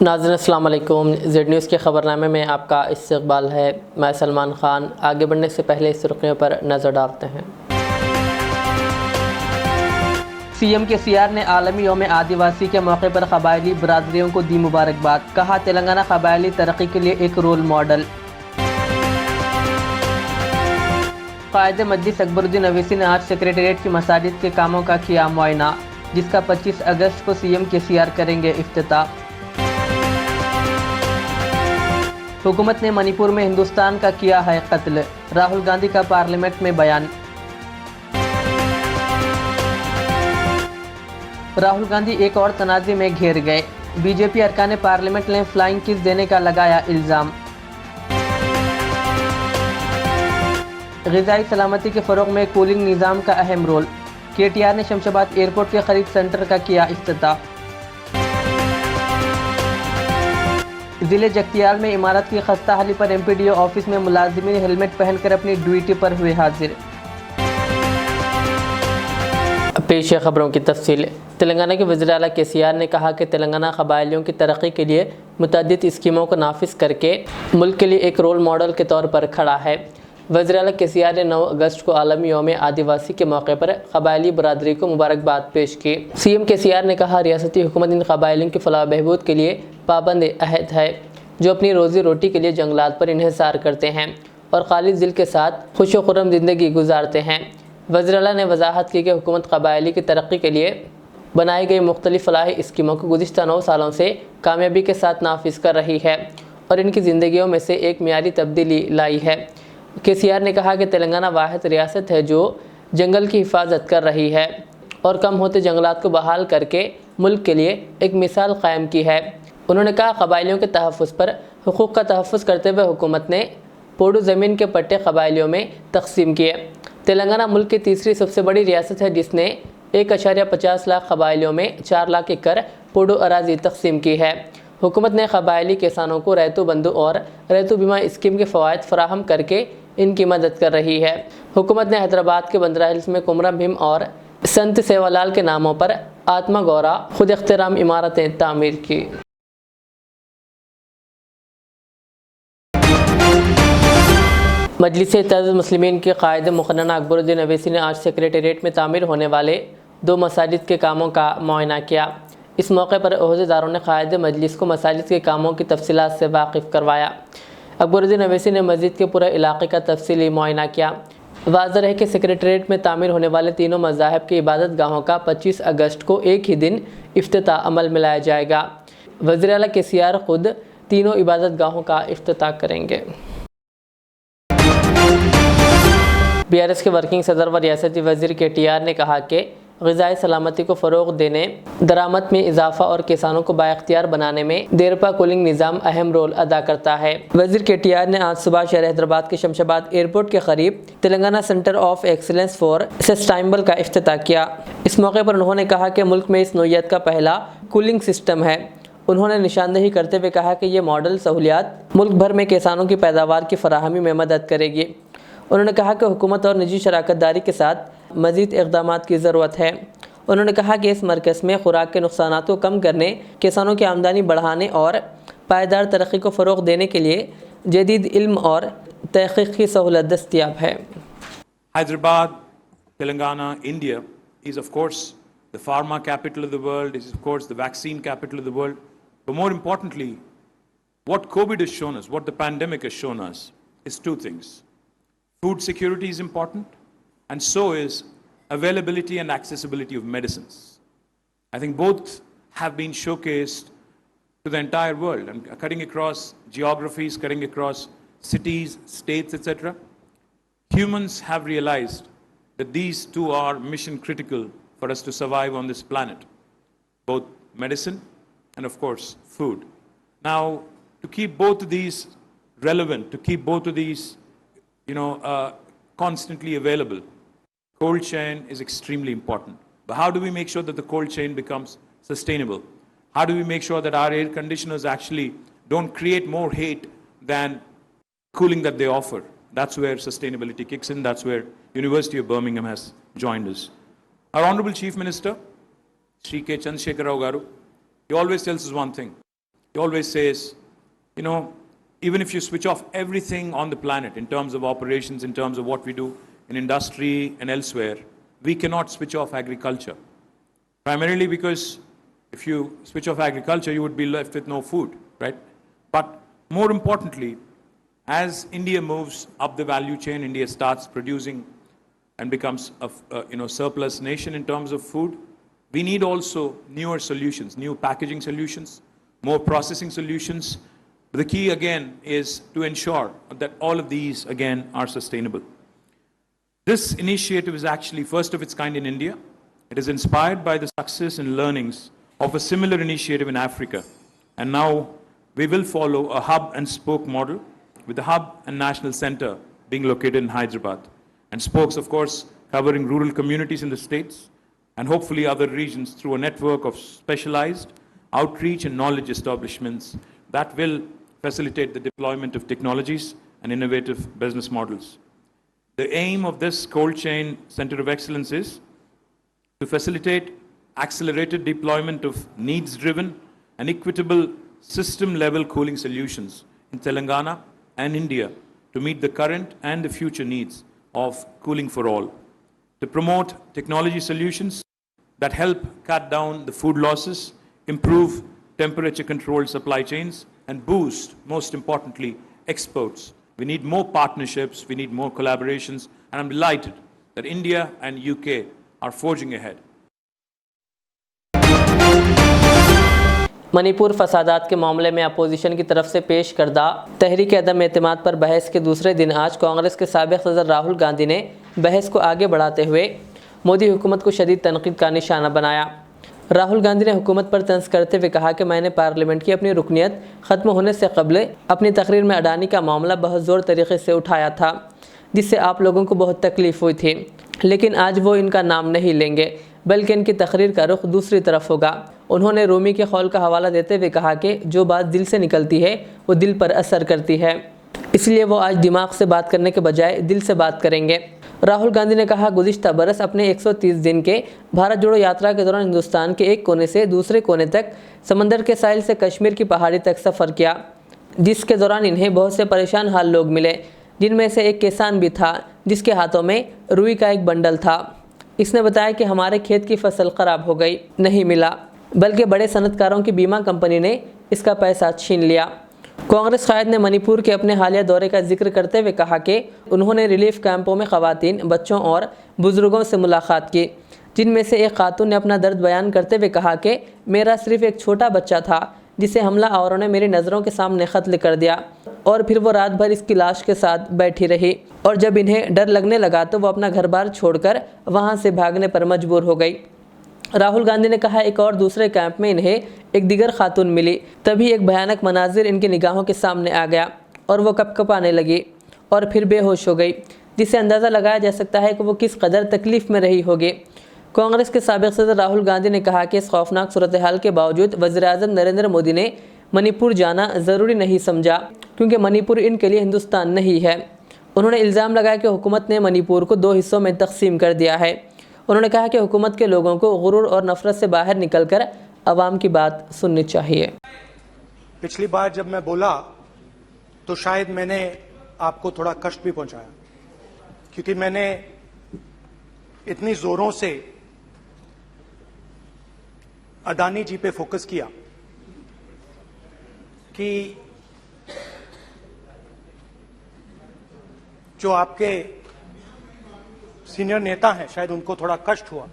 नाज़रीन अस्सलाम वालेकुम। जेड न्यूज़ के ख़बरनामे में आपका इस्तक़बाल है। मैं सलमान ख़ान। आगे बढ़ने से पहले सुर्ख़ियों पर नज़र डालते हैं। सीएम केसीआर ने आलमी यौम आदिवासी के मौके पर क़बायली बरादरियों को दी मुबारकबाद। कहा तेलंगाना क़बायली तरक्की के लिए एक रोल मॉडल। क़ायद मजलिस अकबरुद्दीन अवैसी ने आज सेक्रेटेरिएट की मसाजिद के कामों का किया मुआयना, जिसका 25 अगस्त को सीएम केसीआर करेंगे इफ्तिताह। हुकूमत ने मणिपुर में हिंदुस्तान का किया है कत्ल। राहुल गांधी का पार्लियामेंट में बयान। राहुल गांधी एक और तनाज़े में घिर गए। बीजेपी अरकान पार्लियामेंट ने फ्लाइंग किस देने का लगाया इल्ज़ाम। ग़िज़ाई सलामती के फ़रोग़ में कूलिंग निज़ाम का अहम रोल। केटीआर ने शमशाबाद एयरपोर्ट के ख़रीद सेंटर का किया इफ्तिताह। ज़िले जगतियाल में इमारत की खस्ता हाली पर एमपीडीओ ऑफिस में मुलाजिमीन हेलमेट पहनकर अपनी ड्यूटी पर हुए हाजिर। पेश है खबरों की तफसील। तेलंगाना के वज़ीर आला केसीआर ने कहा कि तेलंगाना क़बायलियों की तरक्की के लिए मुतअद्दिद स्कीमों को नाफिज करके मुल्क के लिए एक रोल मॉडल के तौर पर खड़ा है। वज़ीर आला केसीआर ने 9 अगस्त को आलमी यौम आदिवासी के मौके पर क़बायली बरादरी को मुबारकबाद पेश की। सीएम केसीआर ने कहा रियासती हुकूमत इन क़बायलियों की फलाह बहबूद के लिए पाबंद अहद है, जो अपनी रोज़ी रोटी के लिए जंगलात पर इन्हिसार करते हैं और खालिद दिल के साथ खुश व खुर्रम ज़िंदगी गुजारते हैं। वज़ीर आला ने वजाहत की कि हुकूमत क़बायली की तरक्की के लिए बनाई गई मुख्तलिफ़ फलाही स्कीमों को गुज़िश्ता 9 सालों से कामयाबी के साथ नाफिज कर रही है और इनकी ज़िंदगियों में से एक मियारी तब्दीली लाई है। केसीआर ने कहा कि तेलंगाना वाहिद रियासत है जो जंगल की हिफाजत कर रही है और कम होते जंगलात को बहाल करके मुल्क के लिए एक मिसाल कायम की है। उन्होंने कहा क़बायलियों के तहफ़्फ़ुज़ पर हुकूक़ का तहफ़्फ़ुज़ करते हुए हुकूमत ने पोडू ज़मीन के पट्टे क़बायलियों में तकसीम किए। तेलंगाना मुल्क की तीसरी सबसे बड़ी रियासत है जिसने 1.50 लाख क़बायलियों में 4 लाख एकड़ पोडू अराज़ी तकसीम की है। हुकूमत ने क़बायली किसानों को रैतु बंधु और रैतु बीमा स्कीम के फ़वाइद फ़राहम करके इनकी मदद कर रही है। हुकूमत ने हैदराबाद के बंदरा हिल्स में कुमरम भीम और संत सेवालाल के नामों पर आत्मा गौरा खुद इख्तिराम इमारतें तामीर की। मजलिस इत्तेहादुल मुस्लिमीन के क़ायद मुक़न्नना अकबरुद्दीन अवैसी ने आज सेक्रेटेरिएट में तामीर होने वाले 2 मसाजिद के कामों का मुआयना किया। इस मौके पर ओहदेदारों ने क़ायद मजलिस को मसाजिद के कामों की तफसीलात से वाकिफ़ करवाया। अकबरुद्दीन अवैसी ने मस्जिद के पूरे इलाके का तफसीली मुआयना किया। वाज़ेह है कि सेक्रेटेरिएट में तामीर होने वाले तीनों मज़ाहिब की इबादत गाहों का 25 अगस्त को एक ही दिन इफ्तिताह अमल में लाया जाएगा। वज़ीर आला केसीआर खुद तीनों इबादत गाहों का इफ्तिताह करेंगे। बीआरएस के वर्किंग सदर व रियासती वज़ीर केटीआर ने कहा कि ग़िज़ाई सलामती को फ़रोग़ देने, दरामद में इजाफ़ा और किसानों को बाइख्तियार बनाने में देरपा कूलिंग निज़ाम अहम रोल अदा करता है। वज़ीर केटीआर ने आज सुबह शहर हैदराबाद के शमशाबाद एयरपोर्ट के करीब Telangana centre of excellence for sustainable का इफ्तिताह किया। इस मौके पर उन्होंने कहा कि मुल्क में इस नौइयत का पहला कूलिंग सिस्टम है। उन्होंने निशानदेही करते हुए कहा कि ये मॉडल सहूलियात मुल्क भर में किसानों की पैदावार की फराहमी में मदद करेगी। उन्होंने कहा कि हुकूमत और निजी शराकतदारी के साथ मज़ीद इक़दामात की ज़रूरत है। उन्होंने कहा कि इस मरकज़ में खुराक के नुकसानात को कम करने, किसानों की आमदनी बढ़ाने और पायदार तरक्की को फ़रोग़ देने के लिए जदीद इल्म और तहक़ीक़ की सहूलत दस्तयाब है। Hyderabad, Telangana, India is of course the pharma capital of the world, is of course the vaccine capital of the world. But more importantly, what COVID has shown us, what the pandemic has shown us, is 2 things. Food security is important, and so is availability and accessibility of medicines. I think both have been showcased to the entire world and cutting across geographies, cutting across cities, states, etc. Humans have realized that these 2 are mission critical for us to survive on this planet, both medicine and of course food. Now, to keep both of these relevant, to keep both of these constantly available, cold chain is extremely important. But how do we make sure that the cold chain becomes sustainable? How do we make sure that our air conditioners actually don't create more heat than cooling that they offer? That's where sustainability kicks in. That's where University of Birmingham has joined us. Our Honorable Chief Minister, Sri K. Chandrasekhar Rao Garu, he always tells us one thing. he always says, you know, even if you switch off everything on the planet in terms of operations, in terms of what we do in industry and elsewhere, we cannot switch off agriculture. Primarily because if you switch off agriculture, you would be left with no food, right? But more importantly, as India moves up the value chain, India starts producing and becomes a surplus nation in terms of food. We need also newer solutions, new packaging solutions, more processing solutions. But the key again is to ensure that all of these again are sustainable. This initiative is actually first of its kind in India. It is inspired by the success and learnings of a similar initiative in Africa. And now we will follow a hub and spoke model with the hub and national center being located in Hyderabad. And spokes, of course, covering rural communities in the states and hopefully other regions through a network of specialized outreach and knowledge establishments that will facilitate the deployment of technologies and innovative business models. The aim of this cold chain center of excellence is to facilitate accelerated deployment of needs-driven and equitable system-level cooling solutions in Telangana and India to meet the current and the future needs of cooling for all, to promote technology solutions that help cut down the food losses, improve temperature-controlled supply chains, and boost, most importantly, exports. We need more partnerships, we need more collaborations, and I'm delighted that India and UK are forging ahead. Manipur फसादात के मामले में opposition की तरफ से पेश करदा तहरीक अदम एतमाद पर बहस के दूसरे दिन आज कांग्रेस के साबिक़ सदर राहुल गांधी ने बहस को आगे बढ़ाते हुए मोदी हुकूमत को शदीद तनकीद का निशाना बनाया। राहुल गांधी ने हुकूमत पर तंज करते हुए कहा कि मैंने पार्लियामेंट की अपनी रुकनियत ख़त्म होने से कबल अपनी तकरीर में अडानी का मामला बहुत ज़ोर तरीके से उठाया था, जिससे आप लोगों को बहुत तकलीफ़ हुई थी, लेकिन आज वो इनका नाम नहीं लेंगे बल्कि इनकी तकरीर का रुख दूसरी तरफ होगा। उन्होंने रूमी के कौल का हवाला देते हुए कहा कि जो बात दिल से निकलती है वो दिल पर असर करती है, इसलिए वो आज दिमाग से बात करने के बजाय दिल से बात करेंगे। राहुल गांधी ने कहा, गुज़िश्ता बरस अपने 130 दिन के भारत जोड़ो यात्रा के दौरान हिंदुस्तान के एक कोने से दूसरे कोने तक, समंदर के साहिल से कश्मीर की पहाड़ी तक सफ़र किया, जिसके दौरान इन्हें बहुत से परेशान हाल लोग मिले, जिनमें से एक किसान भी था जिसके हाथों में रुई का एक बंडल था। इसने बताया कि हमारे खेत की फसल ख़राब हो गई, नहीं मिला, बल्कि बड़े सनतकारों की बीमा कंपनी ने इसका पैसा छीन लिया। कांग्रेस कायद ने मणिपुर के अपने हालिया दौरे का जिक्र करते हुए कहा कि उन्होंने रिलीफ कैंपों में ख़वातीन, बच्चों और बुज़ुर्गों से मुलाकात की, जिनमें से एक खातून ने अपना दर्द बयान करते हुए कहा कि मेरा सिर्फ एक छोटा बच्चा था जिसे हमला आवरों ने मेरी नज़रों के सामने कत्ल कर दिया और फिर वो रात भर इसकी लाश के साथ बैठी रही और जब इन्हें डर लगने लगा तो वो अपना घर बार छोड़कर वहाँ से भागने पर मजबूर हो गई। राहुल गांधी ने कहा, एक और दूसरे कैंप में इन्हें एक दिगर खातून मिली, तभी एक भयानक मनाजिर इनकी निगाहों के सामने आ गया और वो कपकपाने लगी और फिर बेहोश हो गई, जिससे अंदाज़ा लगाया जा सकता है कि वो किस कदर तकलीफ़ में रही होगी। कांग्रेस के साबिक़ सदर राहुल गांधी ने कहा कि इस खौफनाक सूरत हाल के बावजूद वज़ीर-ए-आज़म नरेंद्र मोदी ने मणिपुर जाना ज़रूरी नहीं समझा, क्योंकि मणिपुर इनके लिए हिंदुस्तान नहीं है। उन्होंने इल्ज़ाम लगाया कि हुकूमत ने मणिपुर को 2 हिस्सों में तकसीम कर दिया है। उन्होंने कहा कि हुकूमत के लोगों को गुरूर और नफरत से बाहर निकलकर अवाम की बात सुननी चाहिए। पिछली बार जब मैं बोला तो शायद मैंने आपको थोड़ा कष्ट भी पहुंचाया, क्योंकि मैंने इतनी जोरों से अडानी जी पे फोकस किया कि जो आपके सीनियर नेता हैं शायद उनको थोड़ा कष्ट हुआ,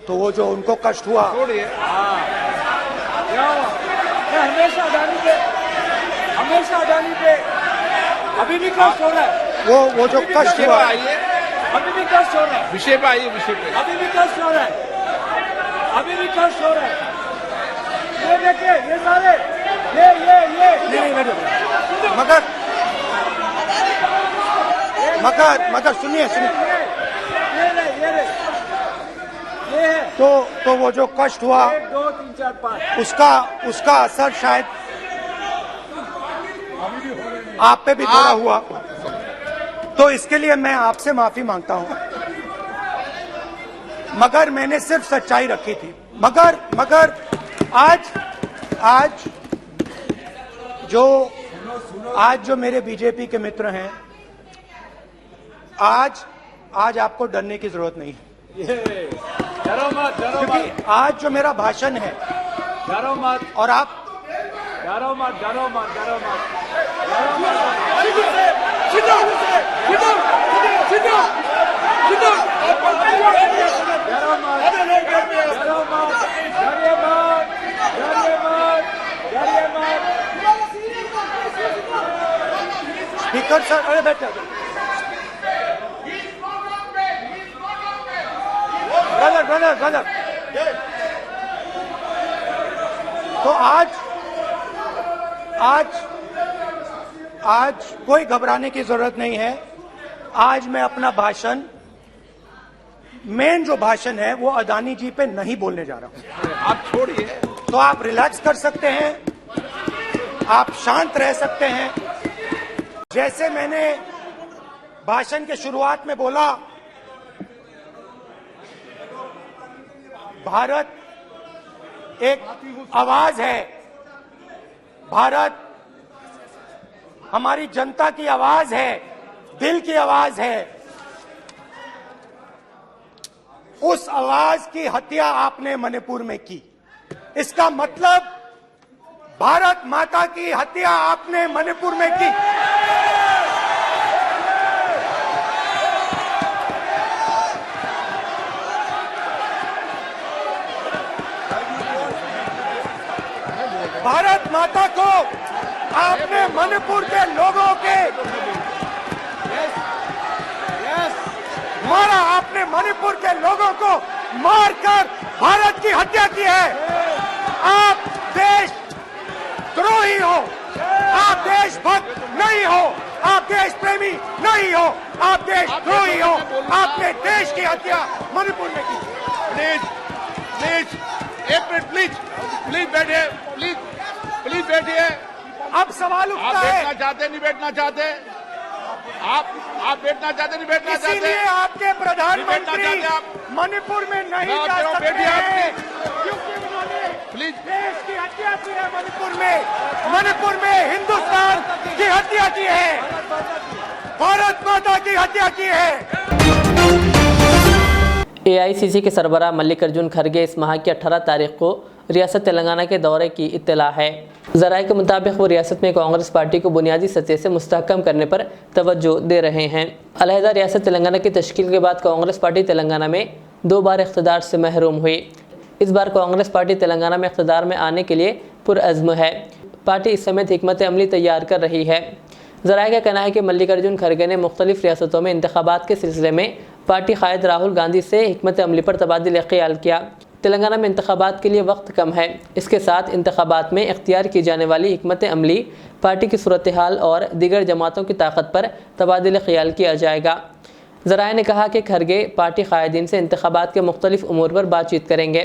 तो वो जो उनको कष्ट हुआ हमेशा अडानी पे अभी भी कष्ट हो रहा है। वो जो कष्ट हुआ अभी भी कष्ट हो रहा है। विषय पे आइए, विषय पे। अभी भी कष्ट हो रहा है, अभी भी कष्ट हो रहा है। ये देखिए, ये सारे ये मगर सुनिए तो वो जो कष्ट हुआ 1 2 3 4 5 उसका असर शायद आप पे भी थोड़ा हुआ, तो इसके लिए मैं आपसे माफी मांगता हूं। मगर मैंने सिर्फ सच्चाई रखी थी। मगर आज आज जो मेरे बीजेपी के मित्र हैं, आज आपको डरने की जरूरत नहीं है, डरो मत, डरो क्योंकि मत, आज जो मेरा भाषण है डरो मत, और आप डरो मत, डरो मत, डरो मत, डरो मत। Sit down, sit down, sit down, sit down. डरो मत, डरो मत, डरिए मत, डरिए मत, डरिए मत। स्पीकर सर, अरे बैठ जाओ। ब्रदर तो आज कोई घबराने की जरूरत नहीं है। आज मैं अपना भाषण, मेन जो भाषण है वो अदानी जी पे नहीं बोलने जा रहा हूं। आप छोड़िए, तो आप रिलैक्स कर सकते हैं, आप शांत रह सकते हैं। जैसे मैंने भाषण के शुरुआत में बोला, भारत एक आवाज है, भारत हमारी जनता की आवाज है, दिल की आवाज है। उस आवाज की हत्या आपने मणिपुर में की। इसका मतलब भारत माता की हत्या आपने मणिपुर में की। भारत माता को आपने मणिपुर के लोगों के मारा, आपने मणिपुर के लोगों को मारकर भारत की हत्या की है। आप देशद्रोही हो, आप देशभक्त नहीं हो, आप देश प्रेमी नहीं हो, आप देशद्रोही हो। आपने देश की हत्या मणिपुर में की। प्लीज, एक मिनट, प्लीज बैठिए, प्लीज बैठिए। अब सवाल आप उठता है, बैठना चाहते नहीं बैठना चाहते, आप बैठना चाहते नहीं बैठना चाहते, इसीलिए आपके प्रधानमंत्री चाहते आप। मणिपुर में नहीं मैं जा आपको सकते बैठिए, हैं, क्योंकि उन्होंने प्लीज। देश की हत्या की है। मणिपुर में हिंदुस्तान की हत्या की है, भारत माता की हत्या की है। एआईसीसी के सरबराह मल्लिकार्जुन खड़गे इस माह की 18 तारीख को रियासत तेलंगाना के दौरे की इत्तला है। ज़राए के मुताबिक वो रियासत में कांग्रेस पार्टी को बुनियादी सतह से मुस्तहकम करने पर तवज्जो दे रहे हैं। अलहदा रियासत तेलंगाना की तश्कील के बाद कांग्रेस पार्टी तेलंगाना में 2 बार इख्तिदार से महरूम हुई। इस बार कांग्रेस पार्टी तेलंगाना में इख्तिदार में आने के लिए पुरअज़्म है। पार्टी इस समय हिकमत अमली तैयार कर रही है। ज़राए का कहना है कि मल्लिकार्जुन खड़गे ने मुख्तलिफ रियासतों में इंतखाबात के सिलसिले में पार्टी कायद राहुल गांधी से हिकमत अमली पर तबादला ख्याल किया। तेलंगाना में इंतखाबात के लिए वक्त कम है। इसके साथ इंतखाबात में इख्तियार की जाने वाली हिकमत अमली, पार्टी की सूरत हाल और दीगर जमातों की ताकत पर तबादला ख्याल किया जाएगा। ज़राए ने कहा कि खड़गे पार्टी कायदीन से इंतखाबात के मुख्तलिफ उमूर पर बातचीत करेंगे।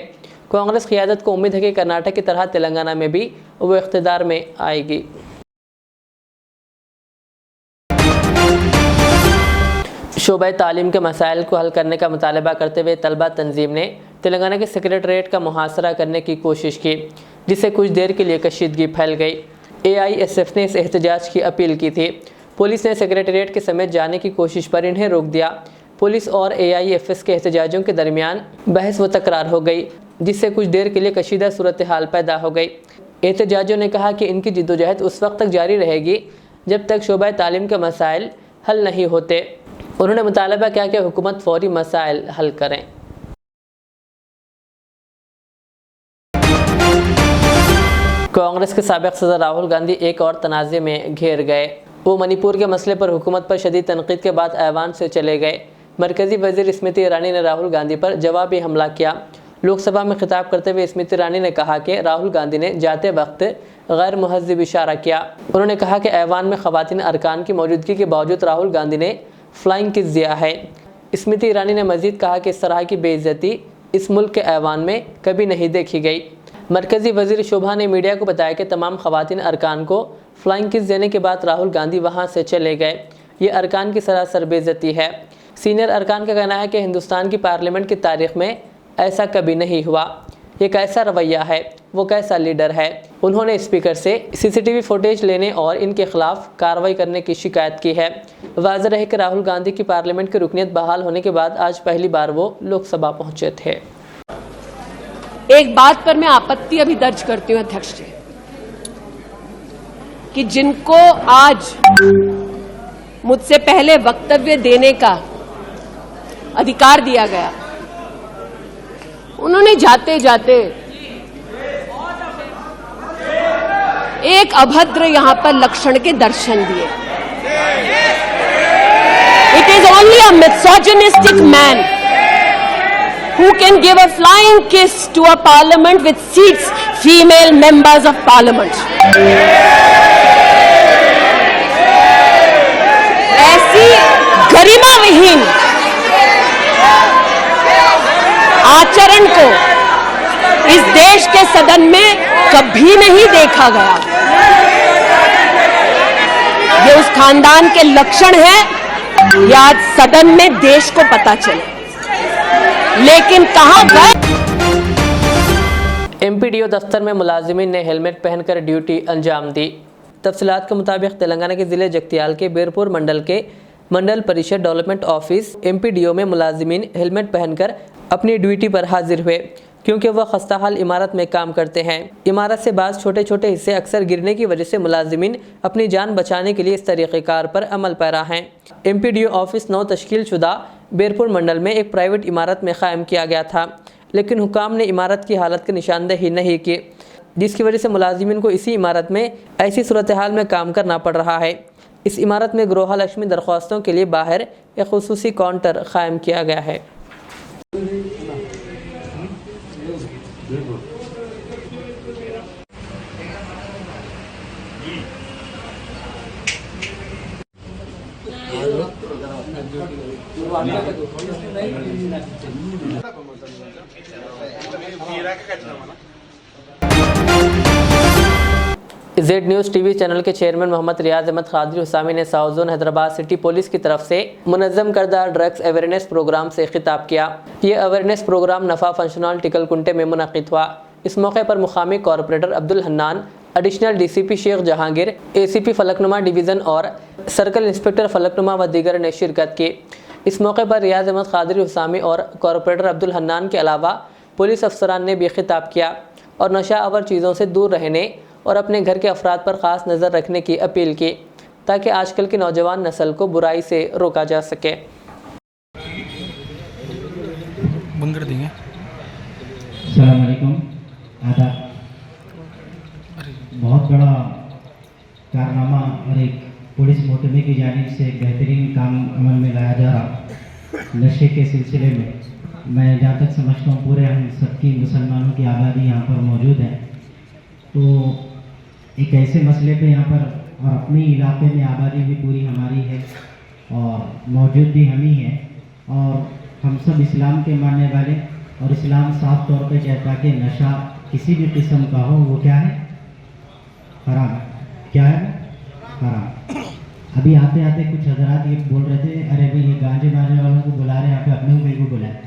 कांग्रेस क़ियादत को उम्मीद है कि कर्नाटक की तरह तेलंगाना में भी वो इख्तिदार में आएगी। शोबा तालीम के मसाइल को हल करने का मुतालबा करते हुए तलबा तंजीम ने तेलंगाना के सेक्रेटरीट का मुहासरा करने की कोशिश की, जिससे कुछ देर के लिए कशीदगी फैल गई। AISF ने इस एहतजाज की अपील की थी। पुलिस ने सेक्रेटरीट के समेत जाने की कोशिश पर इन्हें रोक दिया। पुलिस और AIFS के एहतजाजों के दरमियान बहस व तकरार हो गई, जिससे कुछ देर के लिए कशीदा सूरत हाल पैदा हो गई। एहतजाजों ने कहा कि इनकी जिद्दोजहद उस वक्त तक जारी रहेगी जब तक शोबा तालीम के मसाइल हल नहीं होते। उन्होंने मुतालबा किया कि हुकूमत फौरी मसाइल हल करें। कांग्रेस के साबिक़ सदर राहुल गांधी एक और तनाज़े में घिर गए। वो मणिपुर के मसले पर हुकूमत पर शदीद तनकीद के बाद ऐवान से चले गए। मरकज़ी वज़ीर स्मृति ईरानी ने राहुल गांधी पर जवाबी हमला किया। लोकसभा में खिताब करते हुए स्मृति ईरानी ने कहा कि राहुल गांधी ने जाते वक्त गैर मुहज़्ज़िब इशारा किया। उन्होंने कहा कि ऐवान में ख़वातीन अरकान की मौजूदगी के बावजूद राहुल गांधी ने फ्लाइंग किस दिया है। स्मृति ईरानी ने मज़ीद कहा कि इस तरह की बेइज्जती इस मुल्क के ऐवान में कभी नहीं देखी गई। मरकज़ी वज़ीर शोभा ने मीडिया को बताया कि तमाम ख़वातीन अरकान को फ्लाइंग किस देने के बाद राहुल गांधी वहां से चले गए। ये अरकान की सरासर बेइज्जती है। सीनियर अरकान का कहना है कि हिंदुस्तान की पार्लियामेंट की तारीख़ में ऐसा कभी नहीं हुआ। ये कैसा रवैया है, वो कैसा लीडर है। उन्होंने स्पीकर से सीसीटीवी फुटेज लेने और इनके खिलाफ कार्रवाई करने की शिकायत की है। वाज़ेह रहे कि राहुल गांधी की पार्लियामेंट की रुकनीत बहाल होने के बाद आज पहली बार वो लोकसभा पहुंचे थे। एक बात पर मैं आपत्ति अभी दर्ज करती हूं अध्यक्ष जी, कि जिनको आज मुझसे पहले वक्तव्य देने का अधिकार दिया गया, उन्होंने जाते जाते एक अभद्र यहां पर लक्षण के दर्शन दिए। It is only a misogynistic man who can give a flying kiss to a parliament which seats female members of parliament. ऐसी गरिमा विहीन आचरण को इस देश के सदन में कभी नहीं देखा गया। ये उस खानदान के लक्षण है, ये आज सदन में देश को पता चले। लेकिन कहां गए? एमपीडीओ दफ्तर में मुलाजिमीन ने हेलमेट पहनकर ड्यूटी अंजाम दी। तफसीलात के मुताबिक तेलंगाना के ज़िले जगतियाल के बेरपुर मंडल के मंडल परिषद डेवलपमेंट ऑफिस एमपीडीओ में मुलाजिमीन हेलमेट पहनकर अपनी ड्यूटी पर हाजिर हुए, क्योंकि वह खस्ताहाल इमारत में काम करते हैं। इमारत से बाज़ छोटे छोटे हिस्से अक्सर गिरने की वजह से मुलाजिमीन अपनी जान बचाने के लिए इस तरीक़ेकार पर अमल पैरा हैं। एमपीडीओ ऑफिस 9 तश्कील शुदा बेरपुर मंडल में एक प्राइवेट इमारत में क़ायम किया गया था, लेकिन हुकाम ने इमारत की हालत की निशानदेही नहीं की, जिसकी वजह से मुलाजिमीन को इसी इमारत में ऐसी सूरत हाल में काम करना पड़ रहा है। इस इमारत में गृह लक्ष्मी दरख्वास्तों के लिए बाहर एक खुसूसी काउंटर क़ायम किया गया है। जेड न्यूज़ टीवी चैनल के चेयरमैन मोहम्मद रियाज अहमद कादरी हुसामी ने south zone Hyderabad city police की तरफ से मुनज़्ज़म करदा ड्रग्स अवेयरनेस प्रोग्राम से खिताब किया। ये अवेयरनेस प्रोग्राम नफ़ा फंक्शनल टिकलकुंटे में मुनक़िद हुआ। इस मौके पर मुकामी corporator Abdul Hannan, additional DCP Sheikh Jahangir, ACP Falaknuma division और सर्कल इंस्पेक्टर फलकनुमा व दीगर ने शिरकत की। इस मौके पर रियाज अहमद कादरी हुसामी और कॉरपोरेटर अब्दुल हन्नान के अलावा पुलिस अफसरान ने भी खिताब किया और नशा आवर चीज़ों से दूर रहने और अपने घर के अफराद पर ख़ास नज़र रखने की अपील की, ताकि आजकल की नौजवान नस्ल को बुराई से रोका जा सके। अस्सलाम वालेकुम, आदाब। बहुत बड़ा कारनामा और एक पुलिस मोहतमे की जानिब से बेहतरीन काम अमल में लाया जा रहा नशे के सिलसिले में। मैं जहाँ तक समझता हूँ पूरे हम सबकी मुसलमानों की आबादी यहाँ पर मौजूद है, तो एक ऐसे मसले पे यहाँ पर और अपने इलाके में आबादी भी पूरी हमारी है और मौजूद भी हम ही हैं और हम सब इस्लाम के मानने वाले, और इस्लाम साफ तौर पे कहता है कि नशा किसी भी किस्म का हो वो क्या है, हराम है। क्या है? हराम। अभी आते आते कुछ हजरात ये बोल रहे थे, अरे भाई ये गांजे मारने वालों को बुला रहे हैं, यहाँ पे अपने भाई को बुलाए।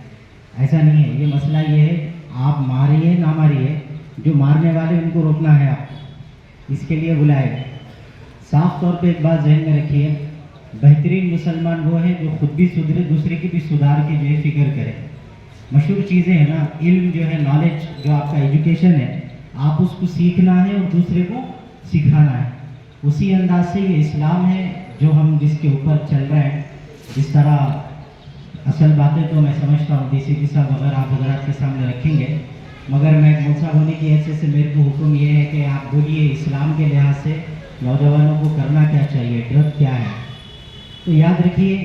ऐसा नहीं है। ये मसला ये है, आप मारिए ना मारिए, जो मारने वाले उनको रोकना है, आप इसके लिए बुलाए। साफ तौर पे एक बात जहन में रखिए, बेहतरीन मुसलमान वो है जो खुद भी सुधरे, दूसरे की भी सुधार की जो है फिक्र करे। मशहूर चीज़ें हैं ना, इल्म जो है, नॉलेज जो आपका एजुकेशन है, आप उसको सीखना है और दूसरे को सिखाना है। उसी अंदाज से ये इस्लाम है जो हम जिसके ऊपर चल रहे हैं। जिस तरह असल बातें तो मैं समझता हूँ डीसीपी साहब अगर आप हजरात के सामने रखेंगे, मगर मैं मौसा होने की हैसियत से मेरे को हुक्म ये है कि आप बोलिए इस्लाम के लिहाज से नौजवानों को करना क्या चाहिए, ड्रग क्या है। तो याद रखिए,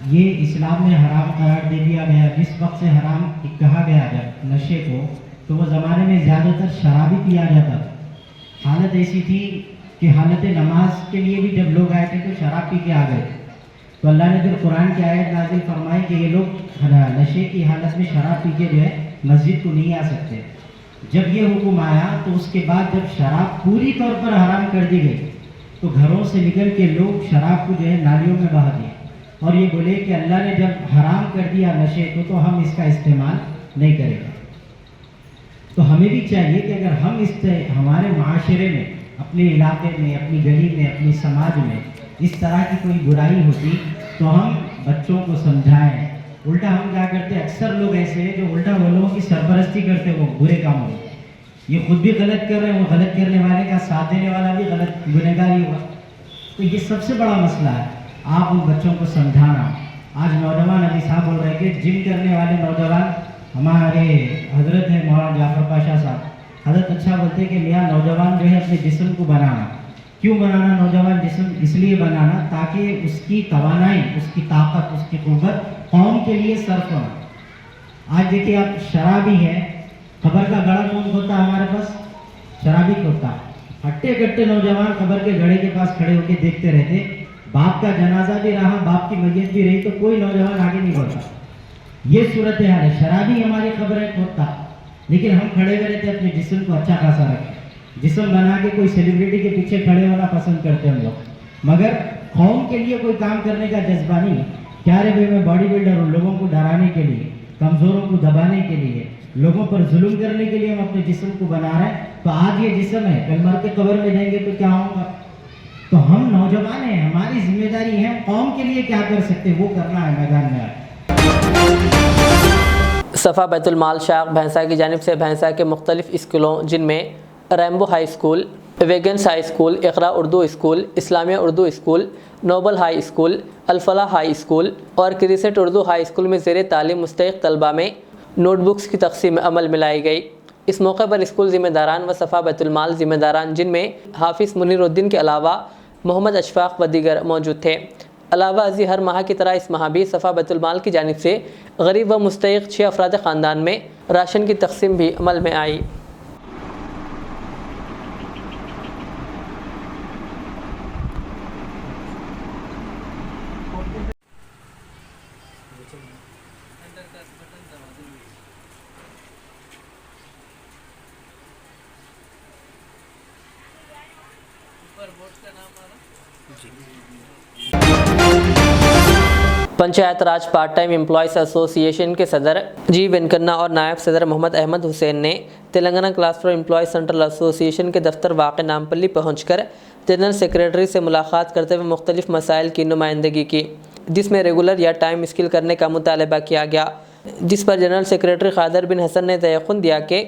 ये इस्लाम में हराम करार दे दिया गया। जिस वक्त से हराम कहा गया जब नशे को, तो वो ज़माने में ज़्यादातर शराब ही पिया जाता था। हालत ऐसी थी कि हालत नमाज के लिए भी जब लोग आए थे तो शराब पी के आ गए। तो अल्लाह ने फिर कुरान की आयत नाजिल फरमाई कि ये लोग नशे की हालत में शराब पी के जो है मस्जिद को नहीं आ सकते। जब ये हुक्म आया तो उसके बाद जब शराब पूरी तौर पर हराम कर दी गई, तो घरों से निकल के लोग शराब को जो है नालियों में बहा दिए और ये बोले कि अल्लाह ने जब हराम कर दिया नशे को, तो हम इसका इस्तेमाल नहीं करेंगे। तो हमें भी चाहिए कि अगर हम हमारे माशरे में, अपने इलाके में, अपनी गली में, अपनी समाज में इस तरह की कोई बुराई होती तो हम बच्चों को समझाएं। उल्टा हम क्या करते हैं, अक्सर लोग ऐसे हैं जो उल्टा वो लोगों की सरपरस्ती करते हैं, वो बुरे कामों में। ये खुद भी गलत कर रहे हैं, वो गलत करने वाले का साथ देने वाला भी गलत गुनहगार ही हुआ। तो ये सबसे बड़ा मसला है, आप उन बच्चों को समझाना। आज नौजवान अभी साहब बोल रहे हैं कि जिम करने वाले नौजवान, हमारे हजरत है मौलाना जाफर पाशा साहब, हजरत अच्छा बोलते हैं कि मियाँ नौजवान जो है अपने जिस्म को बनाना। क्यों बनाना नौजवान जिस्म? इसलिए बनाना ताकि उसकी तवानाई, उसकी ताकत, उसकी कुव्वत कौम के लिए सर्फ होना। आज देखिए आप शराबी है, खबर का गड़ा कौन होता है हमारे पास? शराबी होता है। हट्टे कट्टे नौजवान खबर के घड़े के पास खड़े होकर देखते रहते, बाप का जनाजा भी रहा, बाप की मैयत भी रही, तो कोई नौजवान आगे नहीं बढ़ता। ये सूरत हाल है। शराबी हमारी खबरें खोदता, लेकिन हम खड़े हुए रहते अपने जिस्म को अच्छा खासा रखें। जिस्म बना के कोई सेलिब्रिटी के पीछे खड़े होना पसंद करते हैं हम लोग, मगर कौम के लिए कोई काम करने का जज्बा नहीं। क्या रे भाई, मैं बॉडी बिल्डर हूँ, लोगों को डराने के लिए, कमजोरों को दबाने के लिए, लोगों पर जुल्म करने के लिए हम अपने जिस्म को बना रहे हैं। तो आज ये जिस्म है, कल मर के कब्र में जाएंगे तो क्या होगा? तो हम नौजवान हैं, हमारी जिम्मेदारी है, कौम के लिए क्या कर सकते हैं वो करना है मैदान में। सफ़ा बैतुल माल शाख भैंसा की जानिब से भैंसा के मुख्तलिफ स्कूलों जिनमें रैम्बो हाई स्कूल, वेगन्स high school, Iqra Urdu school, Islamia Urdu school, Noble high school, Al Falah high school और क्रिसेट उर्दू हाई स्कूल में ज़ेर तालीम मुस्तहिक़ तलबा में नोटबुक्स की तक़सीम अमल में लाई गई। इस मौके पर स्कूल ज़िम्मेदारान व सफ़ा बैतुल माल ज़िम्मेदारान जिनमें हाफिज़ मुनीरुद्दीन के अलावा मोहम्मद अशफाक़ व दीगर मौजूद थे। अलावा अजी हर माह की तरह इस माह भी सफ़ा बैतुल माल की जानिब से गरीब व मुस्तहिक़ 6 अफराद ख़ानदान में राशन की तक़सीम भी अमल में आई। पंचायत राज पार्ट टाइम एम्प्लॉयज़ एसोसिएशन के सदर जी वेंकन्ना और नायब सदर मोहम्मद अहमद हुसैन ने Telangana class for employees central association के दफ्तर वाक़ नामपल्ली पहुंचकर जनरल सेक्रेटरी से मुलाकात करते हुए मुख्तलिफ मसाइल की नुमाइंदगी की, जिसमें रेगुलर या टाइम स्किल करने का मुतालबा किया गया, जिस पर जनरल सेक्रेटरी क़ादर बिन हसन ने तयक़ुन दिया कि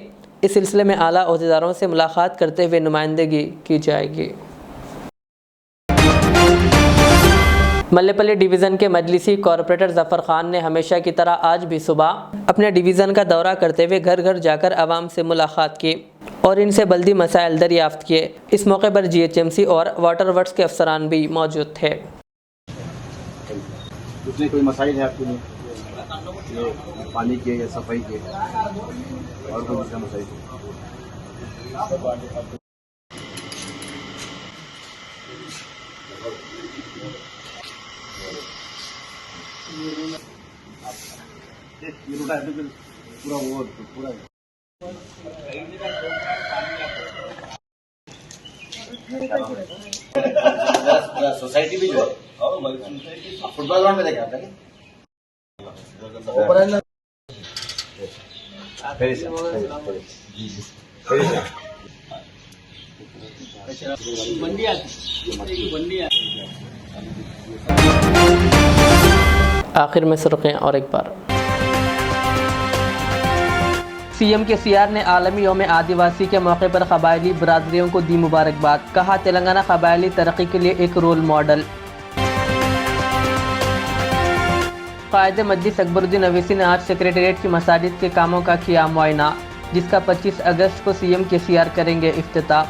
इस सिलसिले में आला ओहदेदारों से मुलाकात करते हुए नुमाइंदगी की जाएगी। मल्लेपल्ली डिवीज़न के मजलिसी कॉरपोरेटर ज़फ़र खान ने हमेशा की तरह आज भी सुबह अपने डिवीज़न का दौरा करते हुए घर घर जाकर आवाम से मुलाकात की और इनसे बल्दी मसाइल दरियाफ्त किए। इस मौके पर GHMC और वाटर वर्क्स के अफसरान भी मौजूद थे। कोई मसाइल है आपके लिए, पानी के या सफाई के और कोई दूसरा मसाइल? पूरा सोसाइटी भी जो है फुटबॉल ग्राउंड में देखा आपने आखिर में सुर्खियाँ और एक बार। CM KCR ने आलमी यौम आदिवासी के मौके पर क़बायली बरादरियों को दी मुबारकबाद, कहा तेलंगाना क़बायली तरक्की के लिए एक रोल मॉडल। क़ायद मजलिस अकबरुद्दीन अवैसी ने आज सेक्रेटेरिएट की मसाजिद के कामों का किया मुआयना, जिसका 25 अगस्त को CM KCR करेंगे इफ्तिताह।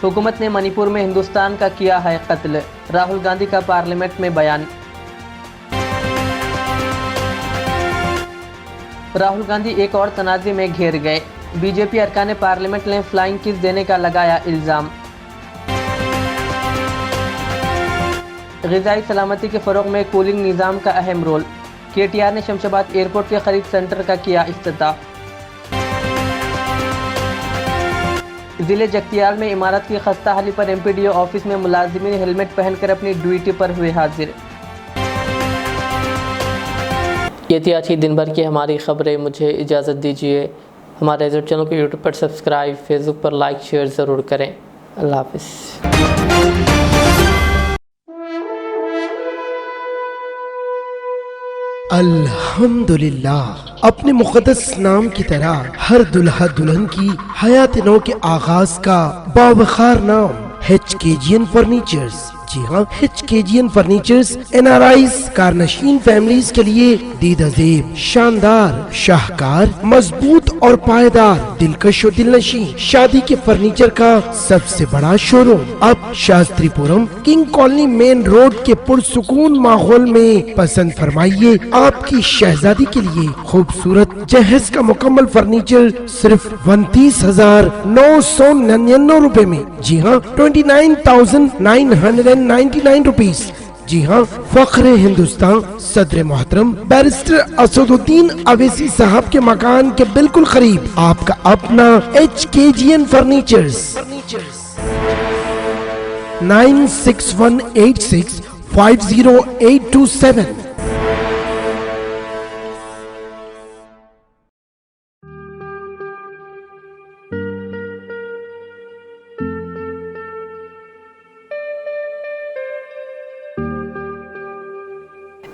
हुकूमत ने मणिपुर में हिंदुस्तान का किया है कत्ल, राहुल गांधी का पार्लियामेंट में बयान। राहुल गांधी एक और तनाज़े में घिर गए, बीजेपी अरकान पार्लियामेंट ने फ्लाइंग किस देने का लगाया इल्ज़ाम। ग़िज़ाई सलामती के फ़रोग़ में कूलिंग निज़ाम का अहम रोल, KTR ने शमशाबाद एयरपोर्ट के ख़रीद सेंटर का किया इफ्तिताह। ज़िले जगतियाल में इमारत की खस्ता हाली पर MPDO ऑफिस में मुलाजिमीन हेलमेट पहनकर अपनी ड्यूटी पर हुए हाजिर। ये थी आज ही दिन भर की हमारी खबरें। मुझे इजाज़त दीजिए। हमारे रिजल्ट चैनल को यूट्यूब पर सब्सक्राइब, फेसबुक पर लाइक शेयर ज़रूर करें। अल्लाह हाफ़िज़। अल्हम्दुलिल्लाह, अपने मुक़द्दस नाम की तरह हर दुल्हा दुल्हन की हयात नौ के आगाज का बावखार नाम HKGN फर्नीचर्स। जी हाँ, HKGN फर्नीचर्स NRIs कारनशीन फैमिलीज के लिए दीदाज़ेब, शानदार, शाहकार, मजबूत और पायदार, दिलकश और दिलनशी शादी के फर्नीचर का सबसे बड़ा शोरूम अब Shastripuram king colony main road के पुरसुकून माहौल में पसंद फरमाइए। आपकी शहजादी के लिए खूबसूरत जहेज का मुकम्मल फर्नीचर सिर्फ 29,999 रुपए में। जी हाँ, 29,999 रुपीज। जी हाँ, फख्रे हिंदुस्तान सदर मोहतरम बैरिस्टर असदुद्दीन अवैसी साहब के मकान के बिल्कुल करीब आपका अपना HKGN furnitures. 9618650827।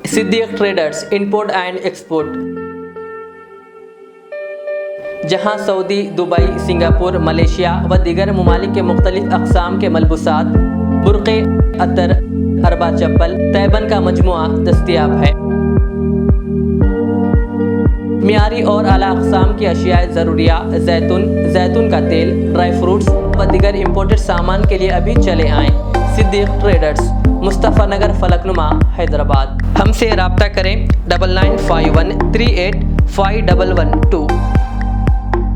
Siddiq traders import and export, जहां सऊदी, दुबई, सिंगापुर, मलेशिया व दीगर ममालिक के मुख्तलिफ अक़साम के मलबूसात, बुर्क़े, अतर, अरबा चप्पल, तैबन का मजमुआ दस्तयाब है। मियारी और आला अक़साम की अशियाए ज़रूरिया, जैतून का तेल, ड्राई फ्रूट्स व दीगर इम्पोर्टेड सामान के लिए अभी चले आएँ। सिद्दीक ट्रेडर्स, मुस्तफ़ा नगर, फलकनुमा, हैदराबाद। हमसे रब्ता करें 9951385112।